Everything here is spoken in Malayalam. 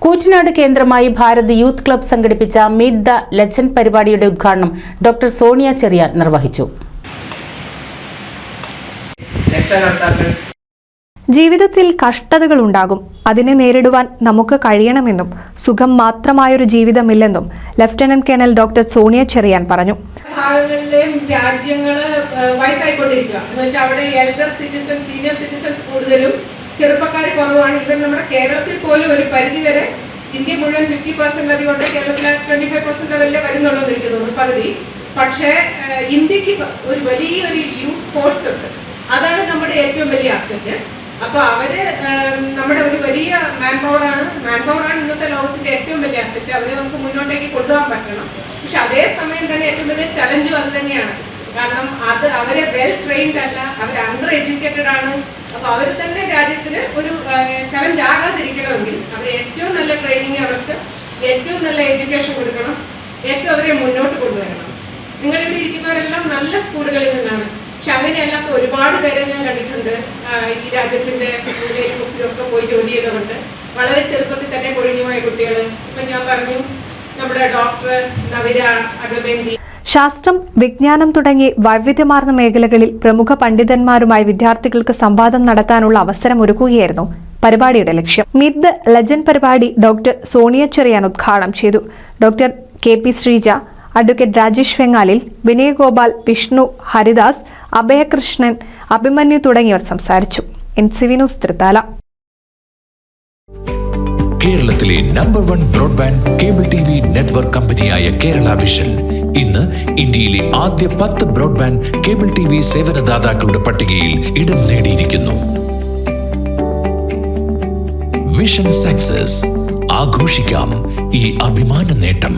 കൂറ്റനാട് കേന്ദ്രമായി ഭാരത് യൂത്ത് ക്ലബ്ബ് സംഘടിപ്പിച്ച മീറ്റ് ദ ലെജൻഡ് പരിപാടിയുടെ ഉദ്ഘാടനം ഡോക്ടർ സോണിയ ചെറിയാൻ നിർവഹിച്ചു. ജീവിതത്തിൽ കഷ്ടതകൾ ഉണ്ടാകും, അതിനെ നേരിടുവാൻ നമുക്ക് കഴിയണമെന്നും സുഖം മാത്രമായൊരു ജീവിതമില്ലെന്നും lieutenant colonel doctor Sonia Cherian പറഞ്ഞു. ഭാഗങ്ങളിലെയും രാജ്യങ്ങള് വയസ്സായിക്കൊണ്ടിരിക്കുക എന്ന് വെച്ചാൽ അവിടെ എൽഡർ സിറ്റിസൺസ്, സീനിയർ സിറ്റിസൺസ് കൂടുതലും, ചെറുപ്പക്കാർ കുറവാണ്. ഇവൻ നമ്മുടെ കേരളത്തിൽ പോലും ഒരു പരിധിവരെ ഇന്ത്യ മുഴുവൻ 50% അധികം, കേരളത്തിൽ 25% ലെവലിൽ വരുന്നുള്ളൂ എന്ന് എനിക്ക് തോന്നുന്നു, പകുതി. പക്ഷേ ഇന്ത്യക്ക് ഒരു വലിയൊരു യൂത്ത് ഫോഴ്സ് ഉണ്ട്, അതാണ് നമ്മുടെ ഏറ്റവും വലിയ അസറ്റ്. അപ്പൊ അവര് നമ്മുടെ ഒരു വലിയ മാൻ പവറാണ് ഇന്നത്തെ ലോകത്തിന്റെ ഏറ്റവും വലിയ അസറ്റ്. അവരെ നമുക്ക് മുന്നോട്ടേക്ക് കൊണ്ടുപോകാൻ പറ്റണം. പക്ഷെ അതേസമയം തന്നെ ഏറ്റവും വലിയ ചലഞ്ചും അത് തന്നെയാണ്. കാരണം അവരെ വെൽ ട്രെയിൻഡ് അല്ല, അവർ അണ്ടർ എഡ്യൂക്കേറ്റഡ് ആണ്. അപ്പൊ അവർ തന്നെ രാജ്യത്തിന് ഒരു ചലഞ്ച് ആകാതിരിക്കണമെങ്കിൽ അവർ ഏറ്റവും നല്ല ട്രെയിനിങ്, അവർക്ക് ഏറ്റവും നല്ല എഡ്യൂക്കേഷൻ കൊടുക്കണം, ഏറ്റവും അവരെ മുന്നോട്ട് കൊണ്ടുവരണം. നിങ്ങളിവിടെ ഇരിക്കുന്നവരെല്ലാം നല്ല സ്കൂളുകളിൽ നിന്നാണ്. പക്ഷെ അങ്ങനെയല്ലാത്ത ഒരുപാട് പേരെ ഞാൻ കണ്ടിട്ടുണ്ട്. ഈ രാജ്യത്തിന്റെ ഉള്ളിലും മുക്കിലൊക്കെ പോയി ജോലി ചെയ്തുകൊണ്ട് വളരെ ചെറുപ്പത്തിൽ തന്നെ കൊഴിഞ്ഞുപോയ കുട്ടികൾ. ഇപ്പൊ ഞാൻ പറഞ്ഞു, നമ്മുടെ ഡോക്ടർ നവിര അഗബേന്തി. ശാസ്ത്രം, വിജ്ഞാനം തുടങ്ങി വൈവിധ്യമാർന്ന മേഖലകളിൽ പ്രമുഖ പണ്ഡിതന്മാരുമായി വിദ്യാർത്ഥികൾക്ക് സംവാദം നടത്താനുള്ള അവസരം ഒരുക്കുകയായിരുന്നു പരിപാടിയുടെ ലക്ഷ്യം. മീറ്റ് ദ ലെജൻഡ് പരിപാടി ഡോക്ടർ സോണിയ ചെറിയാൻ ഉദ്ഘാടനം ചെയ്തു. Doctor KP Sreeja, advocate Rajesh വെങ്ങാലിൽ, വിനയഗോപാൽ, വിഷ്ണു, ഹരിദാസ്, അഭയകൃഷ്ണൻ, അഭിമന്യു തുടങ്ങിയവർ സംസാരിച്ചു. NCV news Thrithala. കേരളത്തിലെ number 1 broadband cable TV network കമ്പനിയായ കേരള വിഷൻ ഇന്ന് ഇന്ത്യയിലെ ആദ്യ 10 ബ്രോഡ്ബാൻഡ് കേബിൾ TV സേവനദാതാക്കളുടെ പട്ടികയിൽ ഇടം നേടിയിരിക്കുന്നു. വിഷൻ സക്സസ്, ആഘോഷിക്കാം ഈ അഭിമാന നേട്ടം.